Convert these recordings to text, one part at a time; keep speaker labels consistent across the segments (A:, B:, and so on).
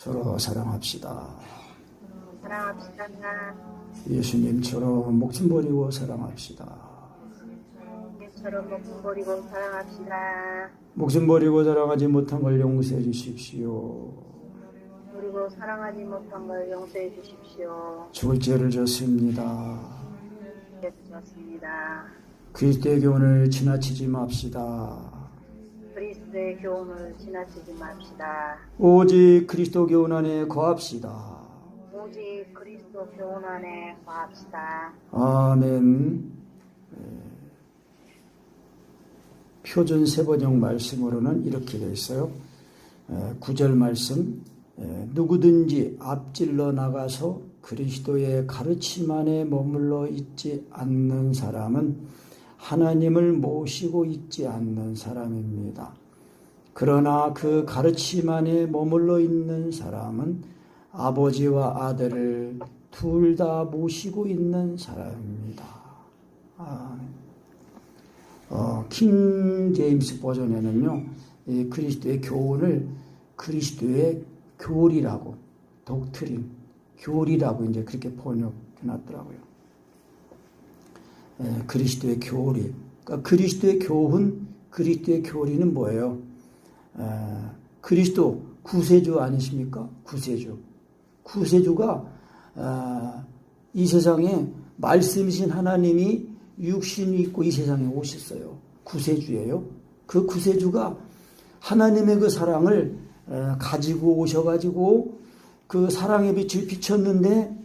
A: 서로 사랑합시다.
B: 사랑합시다.
A: 예수님처럼 목숨 버리고 사랑합시다.
B: 예수처럼 목숨 버리고 사랑합시다.
A: 목숨 버리고 사랑하지 못한 걸 용서해 주십시오.
B: 그리고 사랑하지 못한 걸 용서해 주십시오.
A: 죽을 죄를 졌습니다.
B: 예수였습니다.
A: 그리스도의 교훈을 지나치지 맙시다.
B: 그리스도의 교훈을 지나치지 맙시다.
A: 오직 그리스도 교훈 안에 거합시다.
B: 오직 그리스도 교훈 안에 거합시다.
A: 아멘. 표준 세번역 말씀으로는 이렇게 되어 있어요. 9절 말씀, 누구든지 앞질러 나가서 그리스도의 가르침 안에 머물러 있지 않는 사람은 하나님을 모시고 있지 않는 사람입니다. 그러나 그 가르침 안에 머물러 있는 사람은 아버지와 아들을 둘 다 모시고 있는 사람입니다. 킹 제임스 버전에는요, 이 그리스도의 교훈을 그리스도의 교리라고, 독트린, 교리라고 이제 그렇게 번역해 놨더라고요. 그리스도의 교리. 그러니까 그리스도의 교훈, 그리스도의 교리는 뭐예요? 그리스도 구세주 아니십니까? 구세주. 구세주가 이 세상에 말씀이신 하나님이 육신이 있고 이 세상에 오셨어요. 구세주예요. 그 구세주가 하나님의 그 사랑을 가지고 오셔가지고 그 사랑의 빛을 비췄는데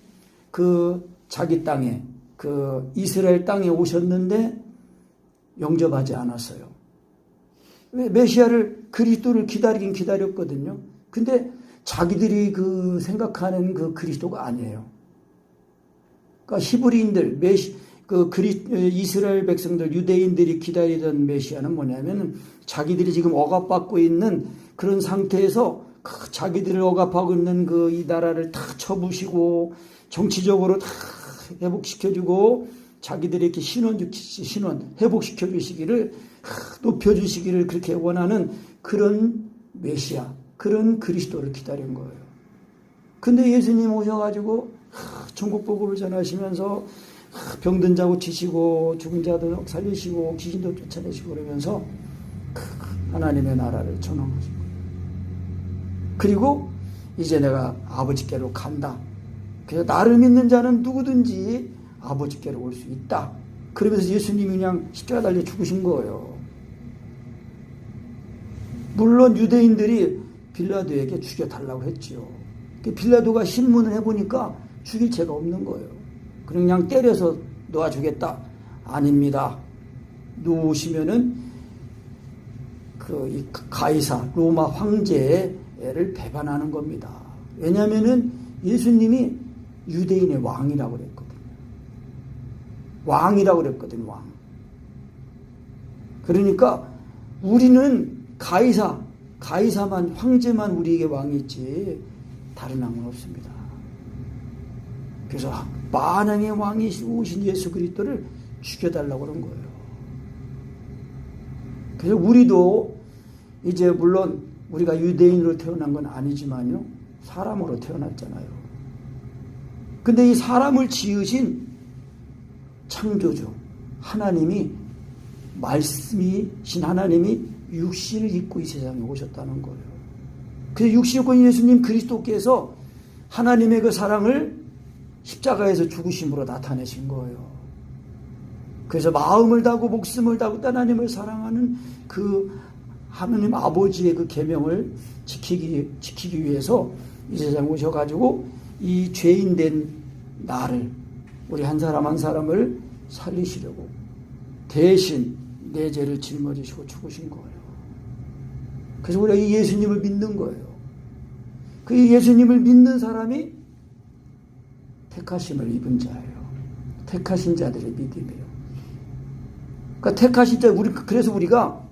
A: 그 자기 땅에 그 이스라엘 땅에 오셨는데 영접하지 않았어요. 왜? 메시아를 그리스도를 기다리긴 기다렸거든요. 근데 자기들이 그 생각하는 그 그리스도가 아니에요. 그러니까 히브리인들 이스라엘 백성들 유대인들이 기다리던 메시아는 뭐냐면 자기들이 지금 억압받고 있는 그런 상태에서 자기들을 억압하고 있는 그 이 나라를 다 쳐부시고 정치적으로 다 회복시켜주고 자기들이 이렇게 신원 회복시켜주시기를 높여주시기를 그렇게 원하는 그런 메시아, 그런 그리스도를 기다린 거예요. 근데 예수님 오셔가지고 천국 복음을 전하시면서 병든 자 고치시고 죽은 자도 살리시고 귀신도 쫓아내시고 그러면서 하나님의 나라를 전환하시고, 그리고 이제 내가 아버지께로 간다. 그래서 나를 믿는 자는 누구든지 아버지께로 올 수 있다. 그러면서 예수님이 그냥 십자가 달려 죽으신 거예요. 물론 유대인들이 빌라도에게 죽여달라고 했지요. 빌라도가 신문을 해보니까 죽일 죄가 없는 거예요. 그냥 때려서 놓아주겠다. 아닙니다. 놓으시면은 이 가이사 로마 황제를 배반하는 겁니다. 왜냐하면은 예수님이 유대인의 왕이라고 그랬거든요. 왕이라고 그랬거든요. 왕. 그러니까 우리는 가이사만 황제만 우리에게 왕이지 다른 왕은 없습니다. 그래서 만왕의 왕이 오신 예수 그리스도를 죽여달라고 그런 거예요. 그래서 우리도 이제 물론 우리가 유대인으로 태어난 건 아니지만요, 사람으로 태어났잖아요. 근데 이 사람을 지으신 창조주 하나님이, 말씀이신 하나님이 육신을 입고 이 세상에 오셨다는 거예요. 그래서 육신을 입고 예수님 그리스도께서 하나님의 그 사랑을 십자가에서 죽으심으로 나타내신 거예요. 그래서 마음을 다하고 목숨을 다하고 하나님을 사랑하는 그 하나님 아버지의 그 계명을 지키기 위해서 이 세상에 오셔가지고 이 죄인된 나를, 우리 한 사람 한 사람을 살리시려고 대신 내 죄를 짊어지시고 죽으신 거예요. 그래서 우리가 이 예수님을 믿는 거예요. 그 예수님을 믿는 사람이 택하심을 입은 자예요. 택하신 자들의 믿음이에요. 그러니까 택하신 자, 그래서 우리가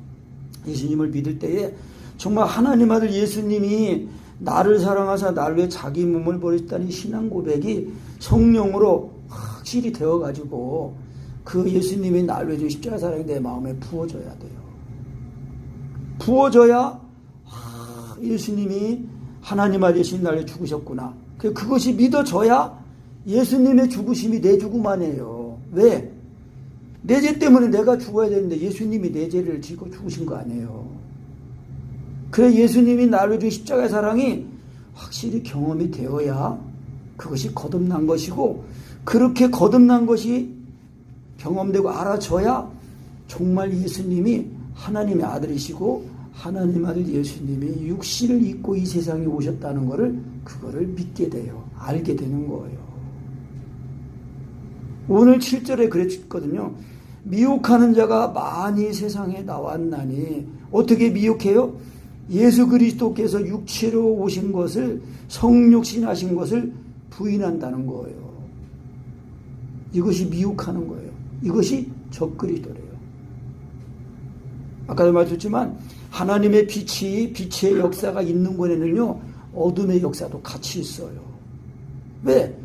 A: 예수님을 믿을 때에 정말 하나님 아들 예수님이 나를 사랑하사 나를 위해 자기 몸을 버리셨다는 신앙 고백이 성령으로 확실히 되어가지고 그 예수님이 나를 위해 십자가 사랑이 내 마음에 부어져야 돼요. 부어져야 예수님이 하나님 아들이신 나를 죽으셨구나. 그것이 믿어져야 예수님의 죽으심이 내 죽음 아니에요. 왜? 내 죄 때문에 내가 죽어야 되는데 예수님이 내 죄를 지고 죽으신 거 아니에요. 그래 예수님이 나를 위해 십자가의 사랑이 확실히 경험이 되어야 그것이 거듭난 것이고, 그렇게 거듭난 것이 경험되고 알아져야 정말 예수님이 하나님의 아들이시고 하나님 아들 예수님이 육신을 입고 이 세상에 오셨다는 것을 그거를 믿게 돼요. 알게 되는 거예요. 오늘 7절에 그랬거든요. 미혹하는 자가 많이 세상에 나왔나니. 어떻게 미혹해요? 예수 그리스도께서 육체로 오신 것을, 성육신하신 것을 부인한다는 거예요. 이것이 미혹하는 거예요. 이것이 적그리스도래요. 아까도 말했지만 하나님의 빛의 역사가 있는 곳에는요, 어둠의 역사도 같이 있어요. 왜?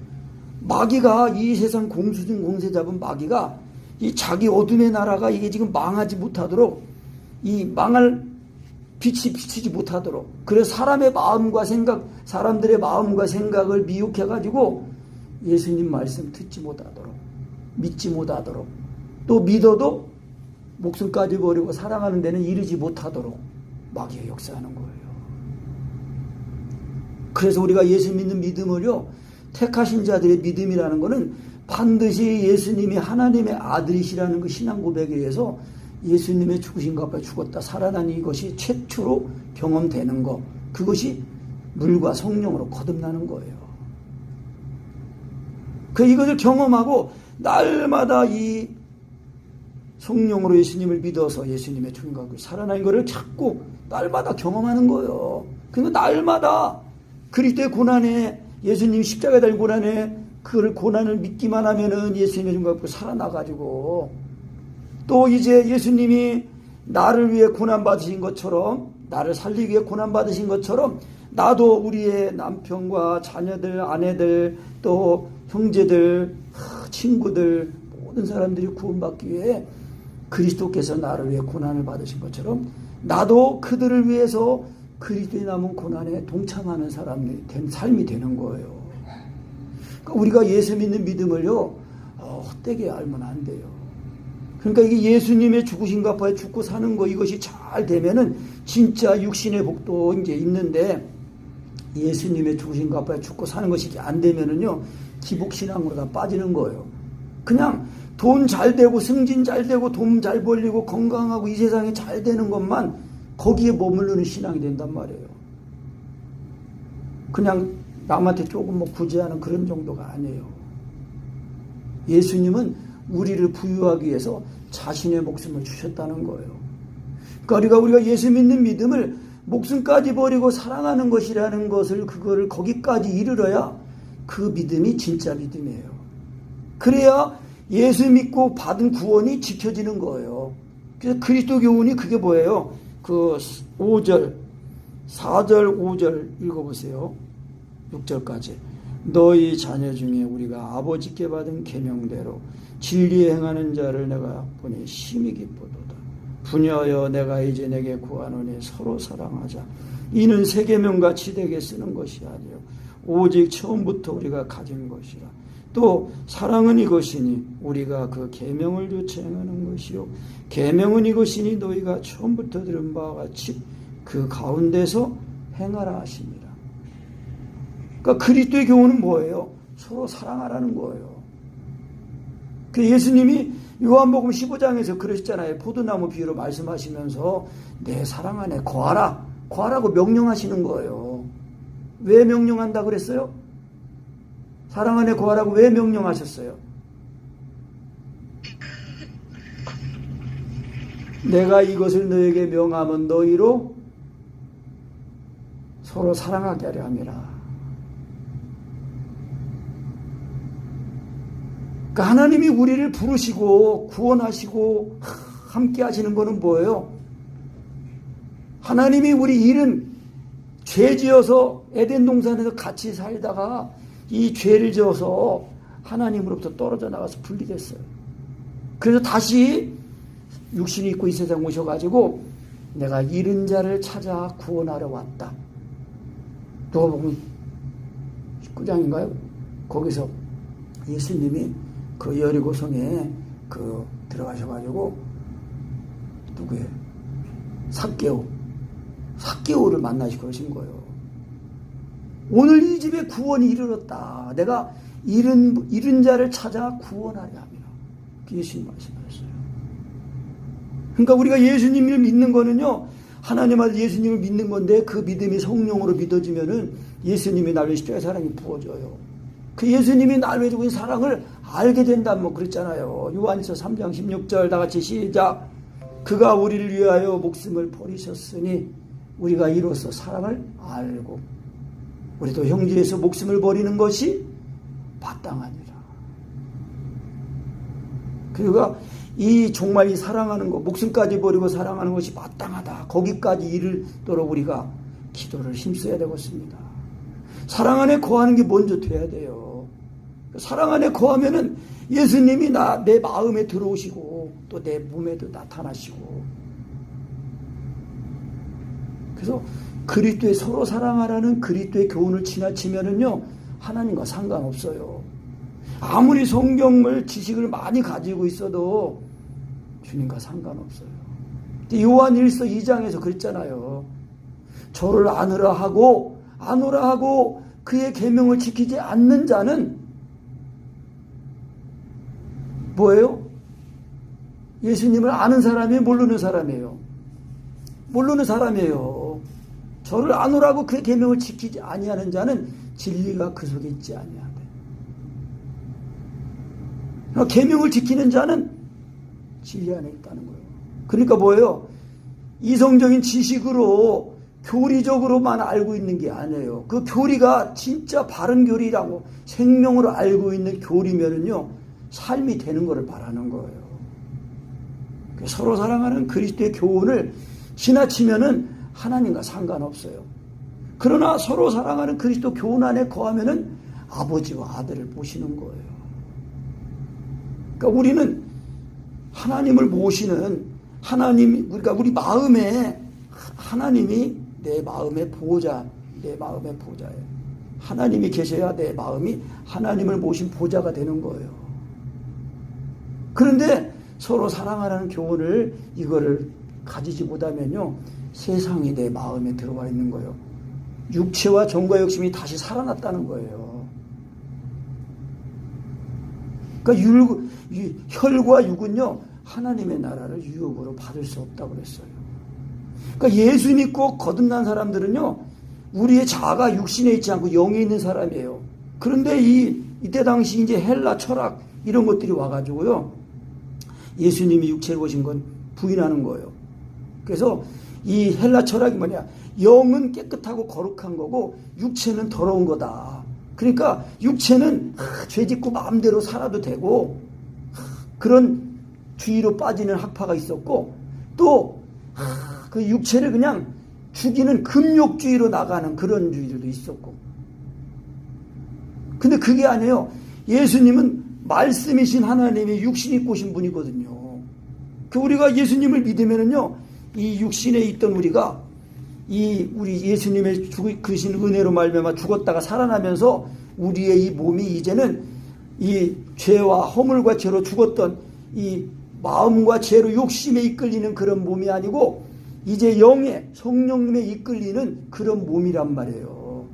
A: 마귀가, 이 세상 공세 잡은 마귀가 이 자기 어둠의 나라가 이게 지금 망하지 못하도록, 이 망할 빛이 비치지 못하도록, 그래서 사람의 마음과 생각, 사람들의 마음과 생각을 미혹해가지고 예수님 말씀 듣지 못하도록, 믿지 못하도록, 또 믿어도 목숨까지 버리고 사랑하는 데는 이르지 못하도록 마귀가 역사하는 거예요. 그래서 우리가 예수 믿는 믿음을요, 택하신 자들의 믿음이라는 것은 반드시 예수님이 하나님의 아들이시라는 그 신앙 고백에 의해서 예수님의 죽으신 것 앞에 죽었다 살아난 이것이 최초로 경험되는 것, 그것이 물과 성령으로 거듭나는 거예요. 이것을 경험하고 날마다 이 성령으로 예수님을 믿어서 예수님의 죽은 것 앞에 살아난 것을 자꾸 날마다 경험하는 거예요. 그러니까 날마다 그리스도의 고난에, 예수님 십자가에 달린 고난에, 그 고난을 믿기만 하면은 예수님의 죽은 것 앞에 살아나가지고, 또 이제 예수님이 나를 위해 고난받으신 것처럼, 나를 살리기 위해 고난받으신 것처럼 나도 우리의 남편과 자녀들, 아내들, 또 형제들, 친구들, 모든 사람들이 구원받기 위해 그리스도께서 나를 위해 고난을 받으신 것처럼 나도 그들을 위해서 그리스도의 남은 고난에 동참하는 사람이 된 삶이 되는 거예요. 그러니까 우리가 예수 믿는 믿음을요, 헛되게 알면 안 돼요. 그러니까 이게 예수님의 죽으신 것 앞에 죽고 사는 거, 이것이 잘 되면은 진짜 육신의 복도 이제 있는데, 예수님의 죽으신 것 앞에 죽고 사는 것이 안 되면은요, 기복신앙으로 다 빠지는 거예요. 그냥 돈 잘 되고 승진 잘 되고 돈 잘 벌리고 건강하고 이 세상에 잘 되는 것만 거기에 머무르는 신앙이 된단 말이에요. 그냥 남한테 조금 구제하는 그런 정도가 아니에요. 예수님은 우리를 부유하기 위해서 자신의 목숨을 주셨다는 거예요. 그러니까 우리가 예수 믿는 믿음을 목숨까지 버리고 사랑하는 것이라는 것을, 그거를 거기까지 이르러야 그 믿음이 진짜 믿음이에요. 그래야 예수 믿고 받은 구원이 지켜지는 거예요. 그래서 그리스도 교훈이 그게 뭐예요? 그 5절, 4절, 5절 읽어보세요. 6절까지. 너희 자녀 중에 우리가 아버지께 받은 계명대로 진리에 행하는 자를 내가 보니 심히 기쁘도다. 부녀여, 내가 이제 내게 구하노니 서로 사랑하자. 이는 새 계명같이 되게 쓰는 것이 아니요 오직 처음부터 우리가 가진 것이라. 또 사랑은 이것이니 우리가 그 계명을 조차 행하는 것이요 계명은 이것이니 너희가 처음부터 들은 바와 같이 그 가운데서 행하라 하시니라. 그러니까 그리스도의 교훈은 뭐예요? 서로 사랑하라는 거예요. 그 예수님이 요한복음 15장에서 그러셨잖아요. 포도나무 비유로 말씀하시면서 내 사랑 안에 거하라, 거하라고 명령하시는 거예요. 왜 명령한다 그랬어요? 사랑 안에 거하라고 왜 명령하셨어요? 내가 이것을 너에게 명하면 너희로 서로 사랑하게 하려 함이라. 그러니까 하나님이 우리를 부르시고 구원하시고 함께 하시는 것은 뭐예요? 하나님이 우리 일은 죄 지어서 에덴 동산에서 같이 살다가 이 죄를 지어서 하나님으로부터 떨어져 나가서 분리됐어요. 그래서 다시 육신이 있고 이 세상 오셔가지고 내가 잃은 자를 찾아 구원하러 왔다. 누가복음 19장인가요? 거기서 예수님이 그 여리고성에 들어가셔가지고 누구예요? 삭개오를 만나시고 그러신 거예요. 오늘 이 집에 구원이 이르렀다. 내가 잃은 자를 찾아 구원하려 함이라. 예수님 말씀하셨어요. 그러니까 우리가 예수님을 믿는 거는요, 하나님 아들 예수님을 믿는 건데 그 믿음이 성령으로 믿어지면은 예수님이 나를 십자가의 사랑이 부어져요. 그 예수님이 나를 주고 있는 사랑을 알게 된다면 뭐 그랬잖아요. 요한일서 3장 16절 다 같이 시작. 그가 우리를 위하여 목숨을 버리셨으니 우리가 이로써 사랑을 알고 우리도 형제에서 목숨을 버리는 것이 마땅하니라. 그가 정말 이 사랑하는 것, 목숨까지 버리고 사랑하는 것이 마땅하다. 거기까지 이르도록 우리가 기도를 힘써야 되겠습니다. 사랑 안에 거하는 게 먼저 돼야 돼요. 사랑 안에 거하면은 예수님이 내 마음에 들어오시고 또 내 몸에도 나타나시고. 그래서 그리스도의 서로 사랑하라는 그리스도의 교훈을 지나치면은요, 하나님과 상관없어요. 아무리 성경을 지식을 많이 가지고 있어도 주님과 상관없어요. 요한일서 2장에서 그랬잖아요. 저를 아노라 하고 그의 계명을 지키지 않는 자는 뭐예요? 예수님을 아는 사람이에요? 모르는 사람이에요? 모르는 사람이에요. 저를 아노라고 그의 계명을 지키지 아니하는 자는 진리가 그 속에 있지 아니하다. 계명을 지키는 자는 진리 안에 있다는 거예요. 그러니까 뭐예요? 이성적인 지식으로 교리적으로만 알고 있는 게 아니에요. 그 교리가 진짜 바른 교리라고 생명으로 알고 있는 교리면은요, 삶이 되는 것을 바라는 거예요. 서로 사랑하는 그리스도의 교훈을 지나치면은 하나님과 상관없어요. 그러나 서로 사랑하는 그리스도 교훈 안에 거하면은 아버지와 아들을 모시는 거예요. 그러니까 우리는 하나님을 모시는 그러니까 우리 마음에 하나님이 내 마음의 보호자예요. 하나님이 계셔야 내 마음이 하나님을 모신 보좌가 되는 거예요. 그런데 서로 사랑하라는 교훈을 이거를 가지지 못하면요, 세상이 내 마음에 들어와 있는 거예요. 육체와 정과 욕심이 다시 살아났다는 거예요. 그러니까 혈과 육은요, 하나님의 나라를 유혹으로 받을 수 없다고 그랬어요. 그러니까 예수 믿고 거듭난 사람들은요, 우리의 자아가 육신에 있지 않고 영에 있는 사람이에요. 그런데 이때 당시 이제 헬라 철학 이런 것들이 와가지고요, 예수님이 육체로 오신 건 부인하는 거예요. 그래서 이 헬라 철학이 뭐냐, 영은 깨끗하고 거룩한 거고 육체는 더러운 거다. 그러니까 육체는 죄짓고 마음대로 살아도 되고, 그런 주의로 빠지는 학파가 있었고, 또 그 육체를 그냥 죽이는 금욕주의로 나가는 그런 주의들도 있었고. 근데 그게 아니에요. 예수님은 말씀이신 하나님이 육신 입고 오신 분이거든요. 우리가 예수님을 믿으면은요, 이 육신에 있던 우리가 우리 예수님의 그신 은혜로 말미암아 죽었다가 살아나면서 우리의 이 몸이 이제는 이 죄와 허물과 죄로 죽었던 이 마음과 죄로 욕심에 이끌리는 그런 몸이 아니고 이제 영의 성령님에 이끌리는 그런 몸이란 말이에요.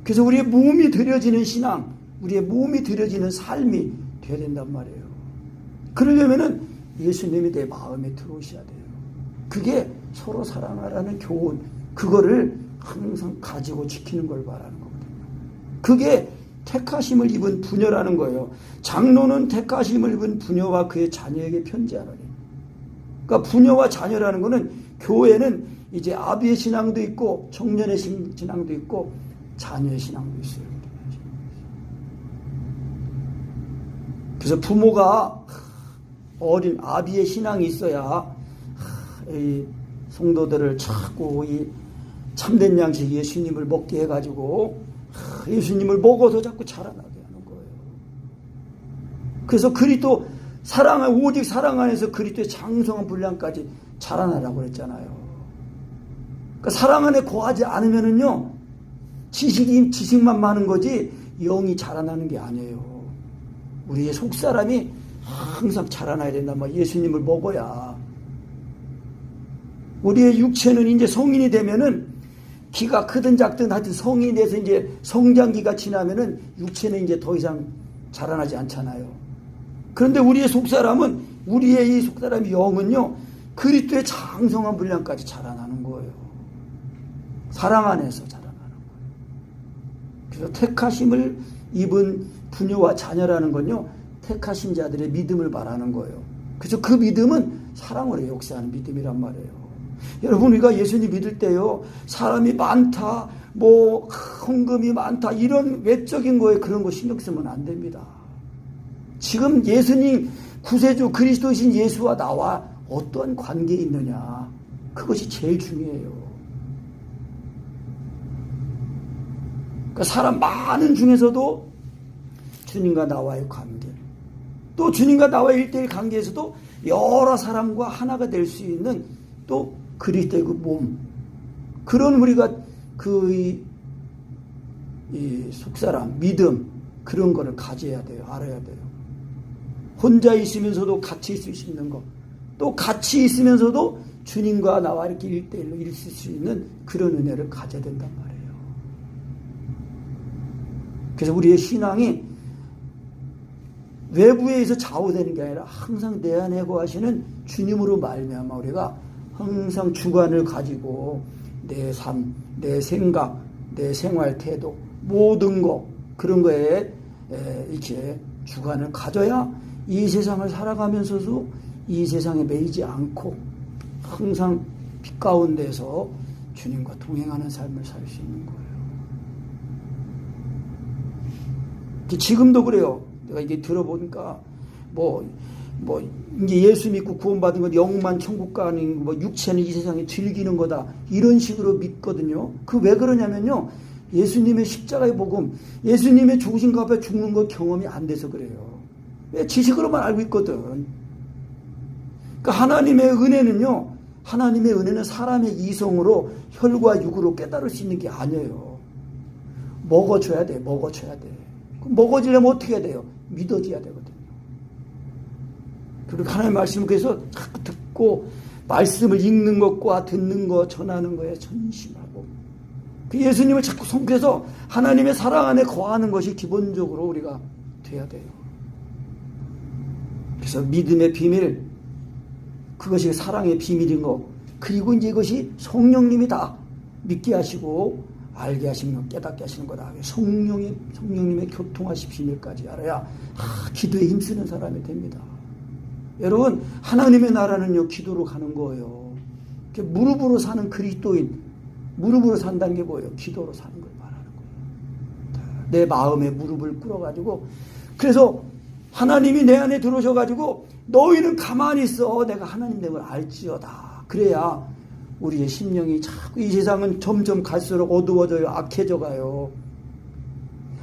A: 그래서 우리의 몸이 들여지는 신앙, 우리의 몸이 들여지는 삶이 되어야 된단 말이에요. 그러려면은 예수님이 내 마음에 들어오셔야 돼요. 그게 서로 사랑하라는 교훈, 그거를 항상 가지고 지키는 걸 말하는 거거든요. 그게 택하심을 입은 부녀라는 거예요. 장로는 택하심을 입은 부녀와 그의 자녀에게 편지하노니. 그러니까 부녀와 자녀라는 거는, 교회는 이제 아비의 신앙도 있고 청년의 신앙도 있고 자녀의 신앙도 있어요. 그래서 부모가 어린 아비의 신앙이 있어야 이 성도들을 자꾸 이 참된 양식 예수님을 먹게 해가지고 예수님을 먹어서 자꾸 자라나게 하는 거예요. 그래서 그리스도 오직 사랑 안에서 그리스도의 장성한 분량까지 자라나라고 그랬잖아요. 그러니까 사랑 안에 거하지 않으면은요, 지식만 많은 거지 영이 자라나는 게 아니에요. 우리의 속사람이 항상 자라나야 된다. 예수님을 먹어야. 우리의 육체는 이제 성인이 되면은 기가 크든 작든 하여튼 성인이 돼서 이제 성장기가 지나면은 육체는 이제 더 이상 자라나지 않잖아요. 그런데 우리의 속사람은, 우리의 이 속사람의 영은요, 그리스도의 장성한 분량까지 자라나는 거예요. 사랑 안에서 자라나는 거예요. 그래서 택하심을 입은 부녀와 자녀라는 건요, 택하신 자들의 믿음을 말하는 거예요. 그래서 그 믿음은 사랑으로 역사하는 믿음이란 말이에요. 여러분, 우리가 예수님 믿을 때요, 사람이 많다, 헌금이 많다, 이런 외적인 거에 그런 거 신경 쓰면 안 됩니다. 지금 예수님, 구세주 그리스도이신 예수와 나와 어떤 관계에 있느냐, 그것이 제일 중요해요. 그러니까 사람 많은 중에서도 주님과 나와의 관계, 또 주님과 나와의 1대1 관계에서도 여러 사람과 하나가 될 수 있는 또 그리스도의 그 몸, 그런 우리가 이 속사람, 믿음, 그런 거를 가져야 돼요. 알아야 돼요. 혼자 있으면서도 같이 있을 수 있는 것, 또 같이 있으면서도 주님과 나와 이렇게 1대1로 있을 수 있는 그런 은혜를 가져야 된단 말이에요. 그래서 우리의 신앙이 외부에 의해서 좌우되는 게 아니라 항상 내 안에 거하시는 주님으로 말미암아 우리가 항상 주관을 가지고 내 삶, 내 생각, 내 생활 태도, 모든 것, 그런 거에 이렇게 주관을 가져야 이 세상을 살아가면서도 이 세상에 매이지 않고 항상 빛 가운데서 주님과 동행하는 삶을 살 수 있는 거예요. 지금도 그래요. 내가 이게 들어보니까 이제 예수 믿고 구원받은 건 영만 천국 가는 육체는 이 세상에 즐기는 거다, 이런 식으로 믿거든요. 그 왜 그러냐면요, 예수님의 십자가의 복음, 예수님의 죽으신 것 앞에 죽는 거 경험이 안 돼서 그래요. 왜? 지식으로만 알고 있거든. 그러니까 하나님의 은혜는 사람의 이성으로 혈과 육으로 깨달을 수 있는 게 아니에요. 먹어줘야 돼. 먹어지려면 어떻게 해야 돼요? 믿어져야 되거든요. 그리고 하나님의 말씀을 그래서 자꾸 듣고 말씀을 읽는 것과 듣는 것, 전하는 거에 전심하고 그 예수님을 자꾸 섬겨서 하나님의 사랑 안에 거하는 것이 기본적으로 우리가 돼야 돼요. 그래서 믿음의 비밀, 그것이 사랑의 비밀인 거, 그리고 이제 이것이 성령님이 다 믿게 하시고 알게 하시는 것, 깨닫게 하시는 거다. 성령님의 교통하신 비밀까지 알아야 기도에 힘쓰는 사람이 됩니다. 여러분, 하나님의 나라는요, 기도로 가는 거예요. 무릎으로 사는 그리스도인, 무릎으로 산다는 게 뭐예요? 기도로 사는 걸 말하는 거예요. 내 마음에 무릎을 꿇어가지고, 그래서 하나님이 내 안에 들어오셔가지고 너희는 가만히 있어, 내가 하나님 된 걸 알지어다. 그래야 우리의 심령이 자꾸, 이 세상은 점점 갈수록 어두워져요. 악해져 가요.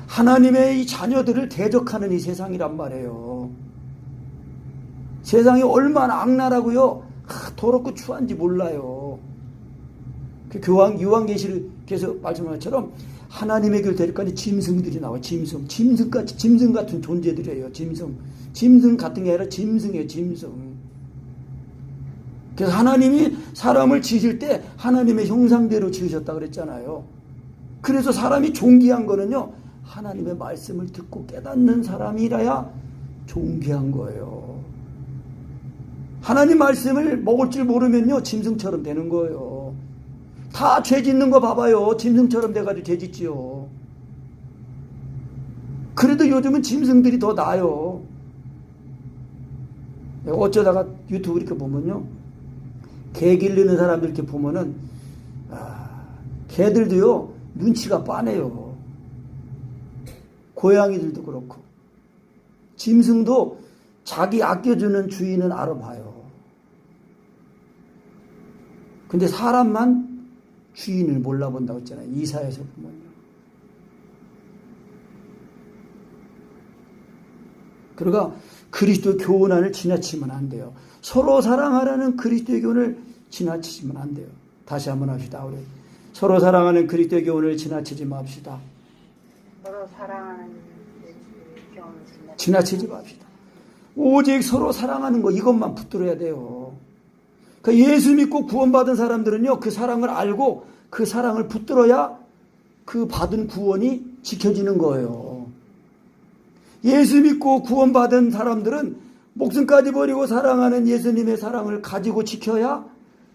A: 하나님의 이 자녀들을 대적하는 이 세상이란 말이에요. 세상이 얼마나 악랄하고요, 더럽고 추한지 몰라요. 그 요한계시록에서 말씀한 것처럼 하나님의 길 데리까지 짐승들이 나와요. 짐승 같은 존재들이에요. 짐승 같은 게 아니라 짐승이에요. 짐승. 그래서 하나님이 사람을 지으실 때 하나님의 형상대로 지으셨다 그랬잖아요. 그래서 사람이 존귀한 거는요, 하나님의 말씀을 듣고 깨닫는 사람이라야 존귀한 거예요. 하나님 말씀을 먹을 줄 모르면요, 짐승처럼 되는 거예요. 다 죄 짓는 거 봐봐요. 짐승처럼 돼가지고 죄 짓지요. 그래도 요즘은 짐승들이 더 나아요. 어쩌다가 유튜브 이렇게 보면요, 개 기르는 사람들 이렇게 보면은, 개들도요, 눈치가 빠네요. 고양이들도 그렇고. 짐승도 자기 아껴주는 주인은 알아봐요. 근데 사람만 주인을 몰라본다고 했잖아요. 이사야서 보면요. 그러니까 그리스도 교훈안을 지나치면 안 돼요. 서로 사랑하라는 그리스도의 교훈을 지나치시면 안 돼요. 다시 한번 합시다. 우리 서로 사랑하는 그리스도의 교훈을 지나치지 맙시다.
B: 서로 사랑하는 교훈을
A: 지나치지 맙시다. 오직 서로 사랑하는 거 이것만 붙들어야 돼요. 그러니까 예수 믿고 구원받은 사람들은요, 그 사랑을 알고 그 사랑을 붙들어야 그 받은 구원이 지켜지는 거예요. 예수 믿고 구원받은 사람들은 목숨까지 버리고 사랑하는 예수님의 사랑을 가지고 지켜야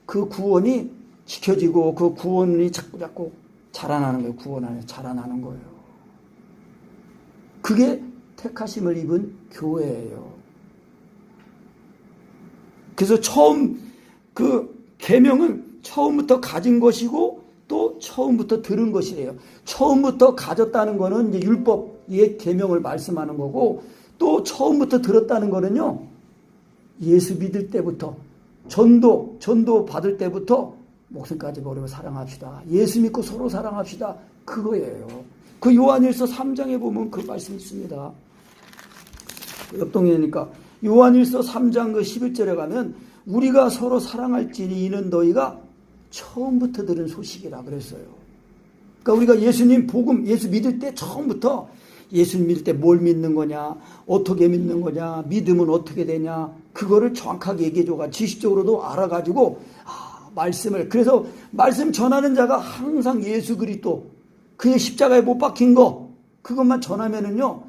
A: 그 구원이 지켜지고 그 구원이 자꾸 자라나는 거예요. 구원 안에 자라나는 거예요. 그게 택하심을 입은 교회예요. 그래서 처음 그 계명은 처음부터 가진 것이고 또 처음부터 들은 것이래요. 처음부터 가졌다는 거는 이제 율법, 옛 계명을 말씀하는 거고, 또 처음부터 들었다는 거는요, 예수 믿을 때부터 전도 받을 때부터 목숨까지 버리고 사랑합시다. 예수 믿고 서로 사랑합시다. 그거예요. 그 요한일서 3장에 보면 그 말씀이 있습니다. 옆동이니까 요한일서 3장 그 11절에 가면 우리가 서로 사랑할지니 이는 너희가 처음부터 들은 소식이라 그랬어요. 그러니까 우리가 예수님 복음, 예수 믿을 때 처음부터 예수 믿을 때 뭘 믿는 거냐, 어떻게 믿는 거냐, 믿음은 어떻게 되냐, 그거를 정확하게 얘기해줘가 지식적으로도 알아가지고 말씀을, 그래서 말씀 전하는 자가 항상 예수 그리스도 그의 십자가에 못 박힌 거 그것만 전하면은요,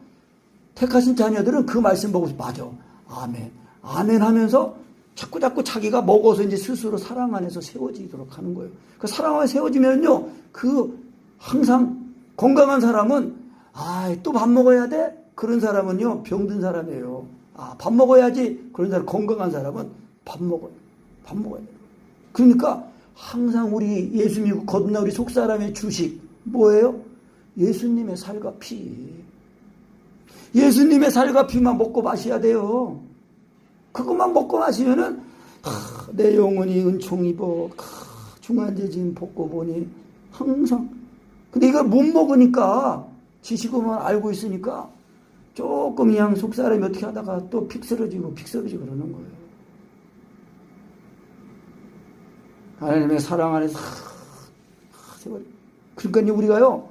A: 택하신 자녀들은 그 말씀 보고서 맞아, 아멘, 아멘 하면서 자꾸 자기가 먹어서 이제 스스로 사랑 안에서 세워지도록 하는 거예요. 그 사랑 안에 세워지면요, 그 항상 건강한 사람은 또 밥 먹어야 돼? 그런 사람은요, 병든 사람이에요. 밥 먹어야지. 그런 사람, 건강한 사람은 밥 먹어야 돼. 그러니까 항상 우리 예수 믿고 거듭나 우리 속사람의 주식 뭐예요? 예수님의 살과 피. 예수님의 살과 피만 먹고 마셔야 돼요. 그것만 먹고 마시면은 내 영혼이 은총 입어 중환제진 벗고 보니 항상. 근데 이걸 못 먹으니까 지식으로만 알고 있으니까 조금 그냥 속사람이 어떻게 하다가 또 픽 쓰러지고 그러는 거예요. 하나님의 사랑 안에서 그러니까 우리가요,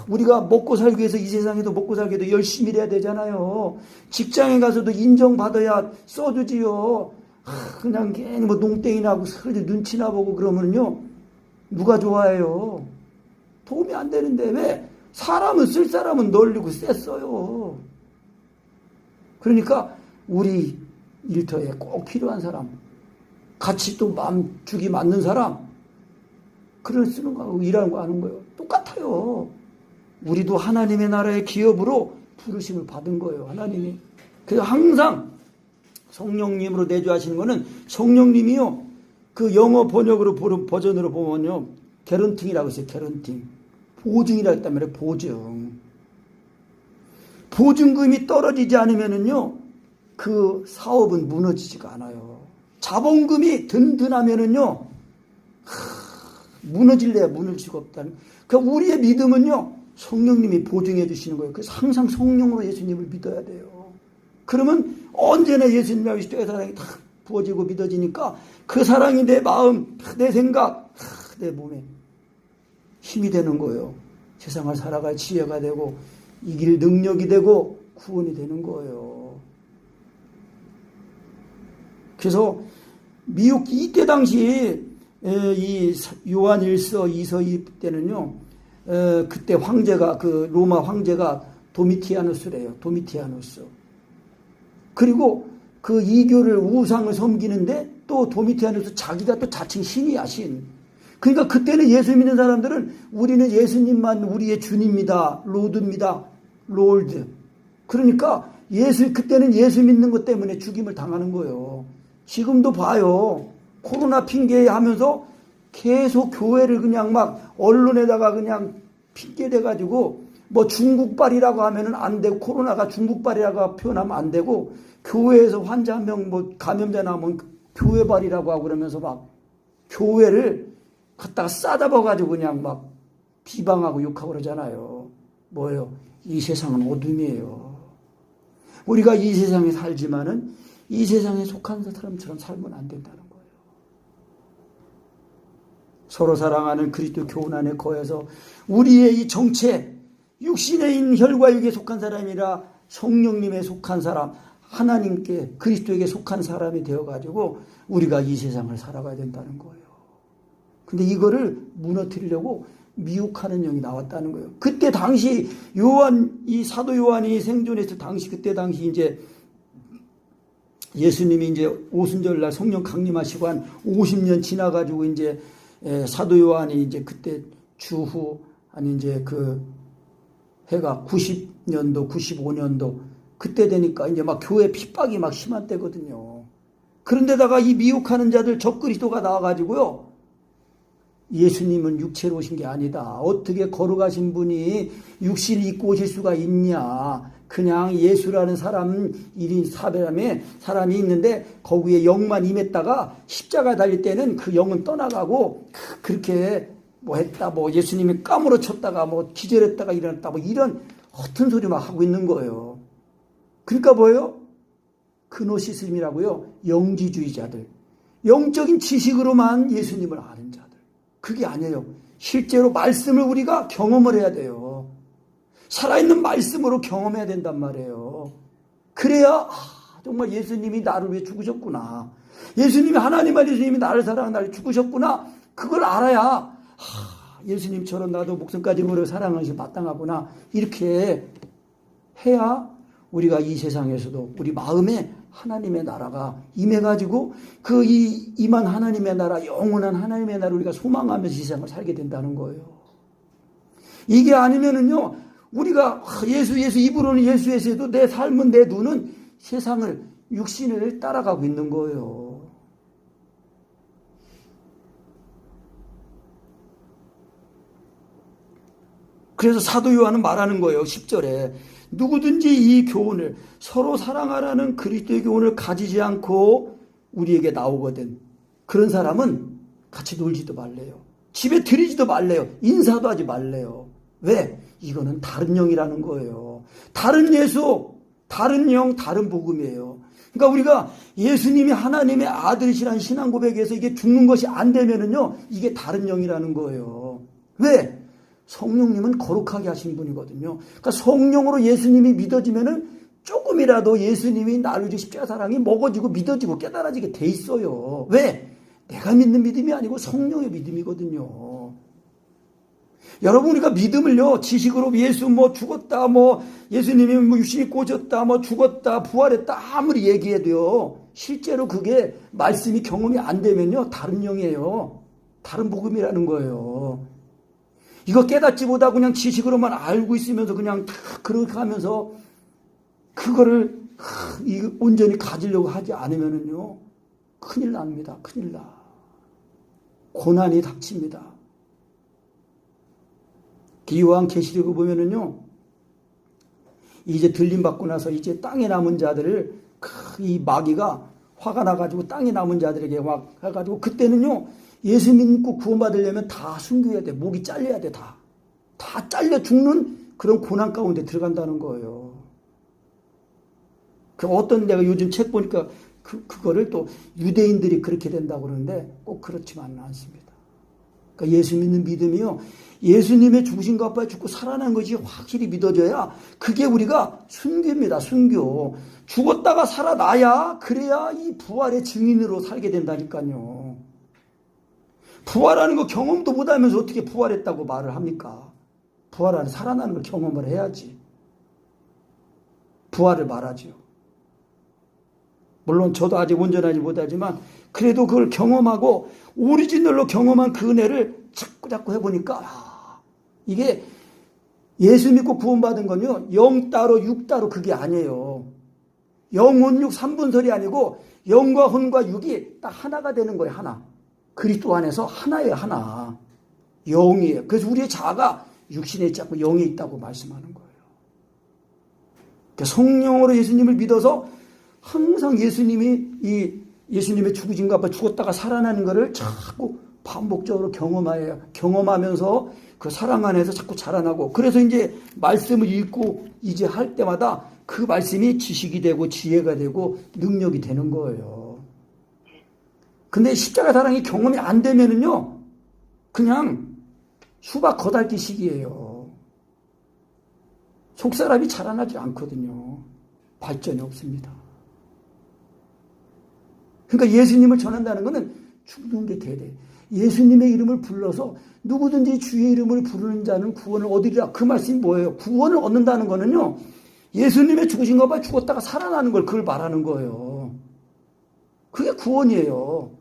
A: 우리가 먹고 살기 위해서 이 세상에도 먹고 살기 위해서 열심히 일해야 되잖아요. 직장에 가서도 인정받아야 써주지요. 그냥 괜히 뭐 농땡이나 하고 서로 눈치나 보고 그러면요, 누가 좋아해요? 도움이 안 되는데. 왜? 사람은 쓸 사람은 널리고 셌어요. 그러니까 우리 일터에 꼭 필요한 사람, 같이 또 마음 죽이 맞는 사람, 그걸 쓰는 거하고 일하는 거 하는 거예요. 똑같아요. 우리도 하나님의 나라의 기업으로 부르심을 받은 거예요. 하나님이. 그래서 항상 성령님으로 내주하시는 거는, 성령님이요, 그 영어 번역으로 버전으로 보면요, 개런팅이라고 했어요. 개런팅. 보증이라고 했단 말이에요. 보증. 보증금이 떨어지지 않으면은요, 그 사업은 무너지지가 않아요. 자본금이 든든하면은요, 무너질래야 무너질 수가 없다는. 그러니까 우리의 믿음은요, 성령님이 보증해 주시는 거예요. 그래서 항상 성령으로 예수님을 믿어야 돼요. 그러면 언제나 예수님의 십자가의 사랑이 탁 부어지고 믿어지니까 그 사랑이 내 마음, 내 생각, 내 몸에 힘이 되는 거예요. 세상을 살아갈 지혜가 되고 이길 능력이 되고 구원이 되는 거예요. 그래서 미국 이때 당시 이 요한 1서 2서 2 때는요, 그때 황제가, 그 로마 황제가 도미티아누스래요. 도미티아누스. 그리고 그 이교를 우상을 섬기는데 또 도미티아누스 자기가 또 자칭 신이야, 신. 그러니까 그때는 예수 믿는 사람들은 우리는 예수님만 우리의 주님입니다. 로드입니다. 롤드. 그러니까 그때는 예수 믿는 것 때문에 죽임을 당하는 거예요. 지금도 봐요. 코로나 핑계하면서 계속 교회를 그냥 막 언론에다가 그냥 핑계대가지고 뭐 중국발이라고 하면은 안 되고, 코로나가 중국발이라고 표현하면 안 되고, 교회에서 환자 한 명 뭐 감염자 나오면 교회발이라고 하고 그러면서 막 교회를 갖다가 싸잡아가지고 그냥 막 비방하고 욕하고 그러잖아요. 뭐예요? 이 세상은 어둠이에요. 우리가 이 세상에 살지만은 이 세상에 속한 사람처럼 살면 안 된다는 거예요. 서로 사랑하는 그리스도 교훈 안에 거해서 우리의 이 정체, 육신에 있는 혈과 육에 속한 사람이라 성령님에 속한 사람, 하나님께 그리스도에게 속한 사람이 되어가지고 우리가 이 세상을 살아가야 된다는 거예요. 근데 이거를 무너뜨리려고 미혹하는 영이 나왔다는 거예요. 그때 당시 이 사도 요한이 생존했을 당시, 그때 당시 이제 예수님이 이제 오순절날 성령 강림하시고 한 50년 지나가지고 이제 사도 요한이 이제 그때 주후 아니 이제 그 해가 90년도, 95년도 그때 되니까 이제 막 교회 핍박이 막 심한 때거든요. 그런데다가 이 미혹하는 자들 적그리스도가 나와가지고요. 예수님은 육체로 오신 게 아니다. 어떻게 걸어가신 분이 육신을 입고 오실 수가 있냐. 그냥 예수라는 사람, 1인 4배람의 사람이 있는데 거기에 영만 임했다가 십자가 달릴 때는 그 영은 떠나가고 그렇게 뭐 했다, 뭐 예수님이 까무러쳤다가 뭐 기절했다가 일어났다, 뭐 이런 허튼 소리 막 하고 있는 거예요. 그러니까 뭐예요? 그노시즘이라고요. 영지주의자들. 영적인 지식으로만 예수님을 아는 자들. 그게 아니에요. 실제로 말씀을 우리가 경험을 해야 돼요. 살아있는 말씀으로 경험해야 된단 말이에요. 그래야 정말 예수님이 나를 위해 죽으셨구나. 예수님이 하나님 아들 예수님이 나를 사랑하는 나를 죽으셨구나. 그걸 알아야 예수님처럼 나도 목숨까지 걸어 사랑하시 마땅하구나. 이렇게 해야 우리가 이 세상에서도 우리 마음에 하나님의 나라가 임해가지고 그 임한 하나님의 나라, 영원한 하나님의 나라를 우리가 소망하면서 이 세상을 살게 된다는 거예요. 이게 아니면은요, 우리가 예수 입으로는 예수 해도 내 삶은 내 눈은 세상을 육신을 따라가고 있는 거예요. 그래서 사도 요한은 말하는 거예요. 10절에 누구든지 이 교훈을 서로 사랑하라는 그리스도의 교훈을 가지지 않고 우리에게 나오거든. 그런 사람은 같이 놀지도 말래요. 집에 들이지도 말래요. 인사도 하지 말래요. 왜? 이거는 다른 영이라는 거예요. 다른 예수, 다른 영, 다른 복음이에요. 그러니까 우리가 예수님이 하나님의 아들이시라는 신앙 고백에서 이게 죽는 것이 안 되면은요, 이게 다른 영이라는 거예요. 왜? 성령님은 거룩하게 하신 분이거든요. 그러니까 성령으로 예수님이 믿어지면은 조금이라도 예수님이 나를 위해 십자가 사랑이 먹어지고 믿어지고 깨달아지게 돼 있어요. 왜? 내가 믿는 믿음이 아니고 성령의 믿음이거든요. 여러분, 우리가 믿음을요, 지식으로 예수 뭐 죽었다, 뭐 예수님이 뭐 육신이 꽂혔다, 뭐 죽었다, 부활했다 아무리 얘기해도요, 실제로 그게 말씀이 경험이 안 되면요, 다른 영이에요. 다른 복음이라는 거예요. 이거 깨닫지 못하고 그냥 지식으로만 알고 있으면서 그냥 그렇게 하면서 그거를 온전히 가지려고 하지 않으면은요, 큰일 납니다. 큰일 나. 고난이 닥칩니다. 요한계시록을 보면은요, 이제 들림 받고 나서 이제 땅에 남은 자들을 이 마귀가 화가 나가지고 땅에 남은 자들에게 막 해가지고 그때는요, 예수 믿고 구원받으려면 다 순교해야 돼. 목이 잘려야 돼. 다 잘려 죽는 그런 고난 가운데 들어간다는 거예요. 그 어떤 내가 요즘 책 보니까 그거를 또 유대인들이 그렇게 된다고 그러는데 꼭 그렇지만은 않습니다. 그러니까 예수 믿는 믿음이요, 예수님의 죽으신 것 앞에 죽고 살아난 것이 확실히 믿어져야 그게 우리가 순교입니다. 순교. 죽었다가 살아나야 그래야 이 부활의 증인으로 살게 된다니까요. 부활하는 거 경험도 못하면서 어떻게 부활했다고 말을 합니까? 부활하는 살아나는 걸 경험을 해야지. 부활을 말하죠. 물론 저도 아직 온전하지 못하지만 그래도 그걸 경험하고 오리지널로 경험한 그 은혜를 자꾸 해보니까 이게 예수 믿고 구원받은 건요, 영 따로 육 따로 그게 아니에요. 영혼 육 3분설이 아니고 영과 혼과 육이 딱 하나가 되는 거예요. 하나. 그리스도 안에서 하나예요. 하나. 영이에요. 그래서 우리의 자아가 육신에 있지 않고 영에 있다고 말씀하는 거예요. 그러니까 성령으로 예수님을 믿어서 항상 예수님의 죽으신 것 앞에 죽었다가 살아나는 것을 자꾸 반복적으로 경험하면서 그 사랑 안에서 자꾸 자라나고, 그래서 이제 말씀을 읽고 이제 할 때마다 그 말씀이 지식이 되고 지혜가 되고 능력이 되는 거예요. 근데 십자가 사랑이 경험이 안 되면은요, 그냥 수박 거달기식이에요. 속사람이 자라나지 않거든요. 발전이 없습니다. 그러니까 예수님을 전한다는 것은 죽는 게 돼야 돼. 예수님의 이름을 불러서 누구든지 주의 이름을 부르는 자는 구원을 얻으리라. 그 말씀이 뭐예요? 구원을 얻는다는 거는요, 예수님의 죽으신 것과 죽었다가 살아나는 걸 그걸 말하는 거예요. 그게 구원이에요.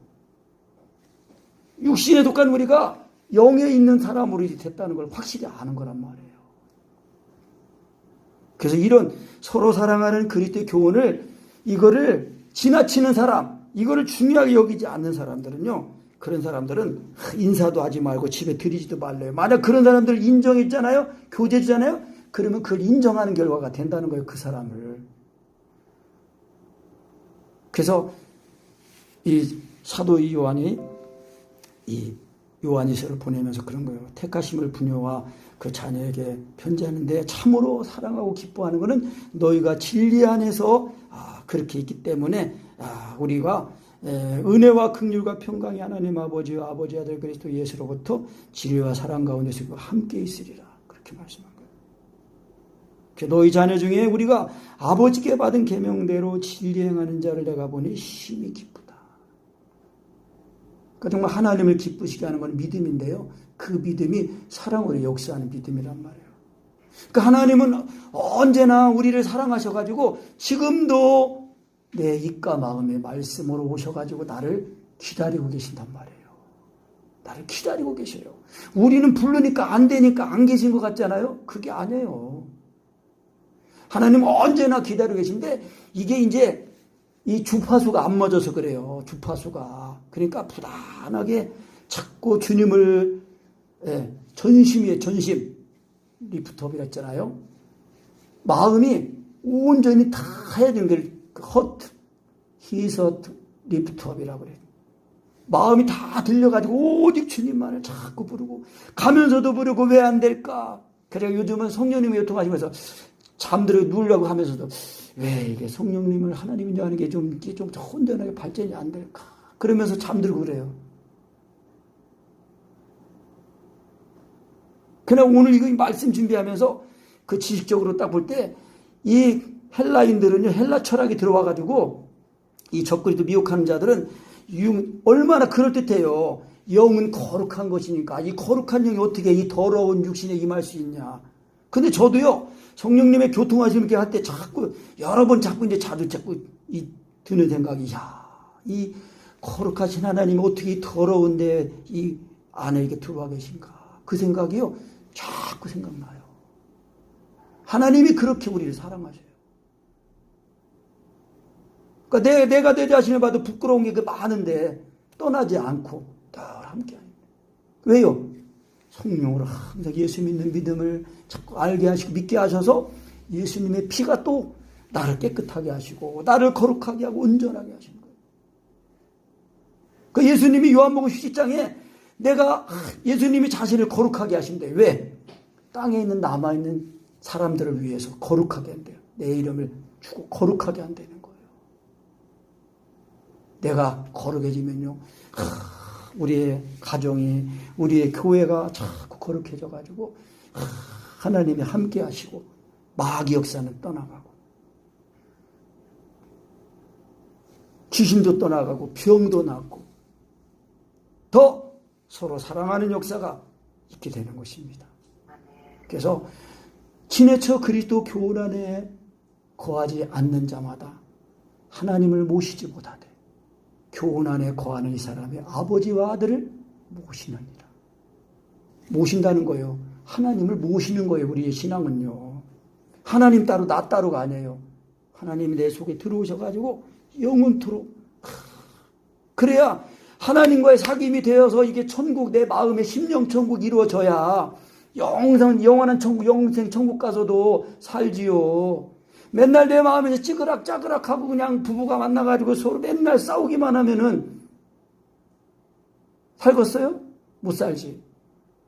A: 육신에 독한 우리가 영에 있는 사람으로 됐다는 걸 확실히 아는 거란 말이에요. 그래서 이런 서로 사랑하는 그리스도의 교훈을, 이거를 지나치는 사람, 이거를 중요하게 여기지 않는 사람들은요, 그런 사람들은 인사도 하지 말고 집에 들이지도 말래요. 만약 그런 사람들 인정했잖아요, 교제잖아요, 그러면 그걸 인정하는 결과가 된다는 거예요, 그 사람을. 그래서 이 사도 요한이 이 요한이서를 보내면서 그런 거예요. 택하심을 부녀와 그 자녀에게 편지하는데 참으로 사랑하고 기뻐하는 것은 너희가 진리 안에서 그렇게 있기 때문에 우리가 은혜와 긍휼과 평강이 하나님 아버지와 아버지 아들 그리스도 예수로부터 진리와 사랑 가운데서 함께 있으리라. 그렇게 말씀한 거예요. 너희 자녀 중에 우리가 아버지께 받은 계명대로 진리 행하는 자를 내가 보니 심히 기쁘다. 그러니까 정말 하나님을 기쁘시게 하는 건 믿음인데요. 그 믿음이 사랑으로 역사하는 믿음이란 말이에요. 그러니까 하나님은 언제나 우리를 사랑하셔가지고 지금도 내 입과 마음의 말씀으로 오셔가지고 나를 기다리고 계신단 말이에요. 나를 기다리고 계셔요. 우리는 부르니까 안 되니까 안 계신 것 같잖아요. 그게 아니에요. 하나님은 언제나 기다리고 계신데 이게 이제 이 주파수가 안 맞아서 그래요. 주파수가. 그러니까 부단하게 자꾸 주님을 전심이에요. 전심. 리프트업이라 했잖아요. 마음이 온전히 다 해야 되는 게 허트, 히서트, 리프트업이라고 그래요. 마음이 다 들려가지고 오직 주님만을 자꾸 부르고 가면서도 부르고 왜 안 될까? 그래서 요즘은 성령님이 요통하시면서 잠들어 누우려고 하면서도 왜 이게 성령님을 하나님인 줄 아는 게 좀 혼전하게 발전이 안 될까? 그러면서 잠들고 그래요. 그냥 오늘 이거 말씀 준비하면서 그 지식적으로 딱 볼 때 이 헬라인들은요, 헬라 철학이 들어와가지고 이 적그리스도 미혹하는 자들은 얼마나 그럴듯해요. 영은 거룩한 것이니까 이 거룩한 영이 어떻게 이 더러운 육신에 임할 수 있냐. 근데 저도요, 성령님의 교통하시는 게 할 때 자꾸 여러 번 자꾸 드는 생각이, 이 거룩하신 하나님이 어떻게 이 더러운데 이 안에 이렇게 들어와 계신가. 그 생각이요, 자꾸 생각나요. 하나님이 그렇게 우리를 사랑하셔요. 그러니까 내가 내 자신을 봐도 부끄러운 게 많은데 떠나지 않고 늘 함께 합니다. 왜요? 성령으로 항상 예수 믿는 믿음을 자꾸 알게 하시고 믿게 하셔서 예수님의 피가 또 나를 깨끗하게 하시고 나를 거룩하게 하고 온전하게 하시는 거예요. 그 예수님이 요한복음 17장에 내가 예수님이 자신을 거룩하게 하신대. 왜? 땅에 있는 남아있는 사람들을 위해서 거룩하게 한대요. 내 이름을 주고 거룩하게 한다는 거예요. 내가 거룩해지면요, 우리의 가정이, 우리의 교회가 자꾸 거룩해져 가지고 하나님이 함께 하시고 마귀 역사는 떠나가고 귀신도 떠나가고 병도 낫고 더 서로 사랑하는 역사가 있게 되는 것입니다. 그래서 지내쳐 그리스도 교훈 안에 거하지 않는 자마다 하나님을 모시지 못하되 교훈 안에 거하는 이 사람의 아버지와 아들을 모시느니라. 모신다는 거예요. 하나님을 모시는 거예요. 우리의 신앙은요. 하나님 따로 나 따로가 아니에요. 하나님이 내 속에 들어오셔가지고 영원토록. 그래야 하나님과의 사귐이 되어서 이게 천국, 내 마음의 심령 천국이 이루어져야 영원한 천국, 영생 천국 가서도 살지요. 맨날 내 마음에서 찌그락짜그락하고 그냥 부부가 만나가지고 서로 맨날 싸우기만 하면은 살겠어요? 못 살지.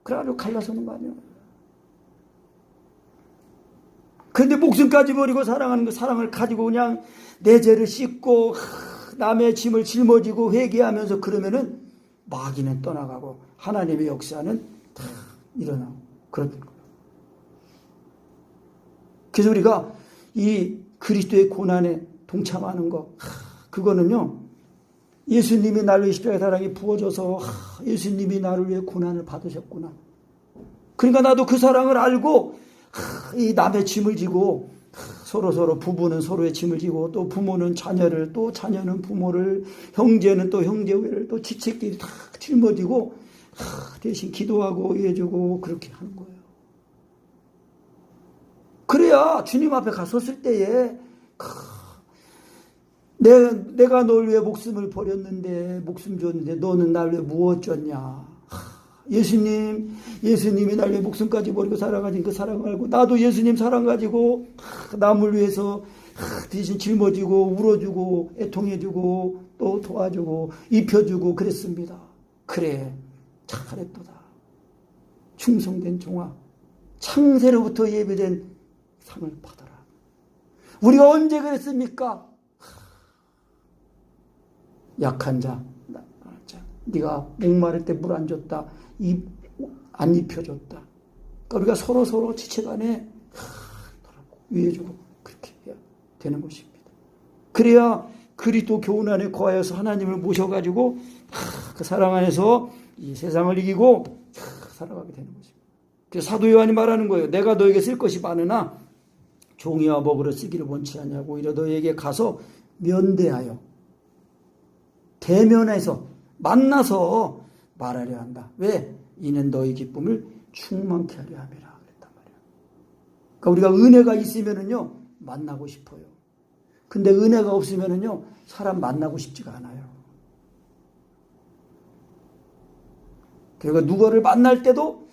A: 그래가지고 갈라서는 거 아니에요. 근데 목숨까지 버리고 사랑하는 그 사랑을 가지고 그냥 내 죄를 씻고 남의 짐을 짊어지고 회개하면서 그러면은 마귀는 떠나가고 하나님의 역사는 다 일어나고 그런 거예요. 그래서 우리가 이 그리스도의 고난에 동참하는 거, 그거는요, 예수님이 나를 위해 십자가의 사랑이 부어져서 예수님이 나를 위해 고난을 받으셨구나. 그러니까 나도 그 사랑을 알고 이 남의 짐을 지고 서로 부부는 서로의 짐을 지고 또 부모는 자녀를 또 자녀는 부모를 형제는 또 형제를 또 지체끼리 다 짊어지고 대신 기도하고 위해주고 그렇게 하는 거예요. 그래야 주님 앞에 갔었을 때에 내가 널 위해 목숨을 버렸는데 목숨 줬는데 너는 날 위해 무엇 줬냐. 예수님이 날 위해 목숨까지 버리고 살아가신 그 사랑을 알고 나도 예수님 사랑 가지고 남을 위해서 대신 짊어지고 울어주고 애통해주고 또 도와주고 입혀주고 그랬습니다. 그래 잘했도다. 충성된 종아 창세로부터 예배된 상을 받아라. 우리가 언제 그랬습니까? 약한 자, 네가 목마를 때 물 안 줬다, 안 입혀줬다. 그러니까 우리가 서로 지체간에 위해주고 그렇게 해야 되는 것입니다. 그래야 그리스도 교훈 안에 거하여서 하나님을 모셔가지고 그 사랑 안에서 이 세상을 이기고 살아가게 되는 것입니다. 그래서 사도 요한이 말하는 거예요. 내가 너에게 쓸 것이 많으나 종이와 먹으러 쓰기를 원치 않냐고. 오히려 너에게 가서 면대하여 대면해서 만나서 말하려 한다. 왜? 이는 너희 기쁨을 충만케 하려 함이라 그랬단 말이야. 그러니까 우리가 은혜가 있으면은요 만나고 싶어요. 근데 은혜가 없으면은요 사람 만나고 싶지가 않아요. 그러니까 누구를 만날 때도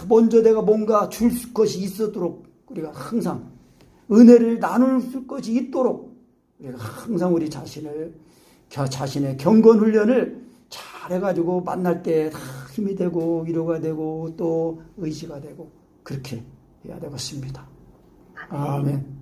A: 먼저 내가 뭔가 줄 것이 있도록 우리가 항상 은혜를 나눌 것이 있도록 우리가 항상 우리 자신의 경건 훈련을 잘 해가지고 만날 때 다 힘이 되고 위로가 되고 또 의지가 되고 그렇게 해야 되겠습니다. 아멘.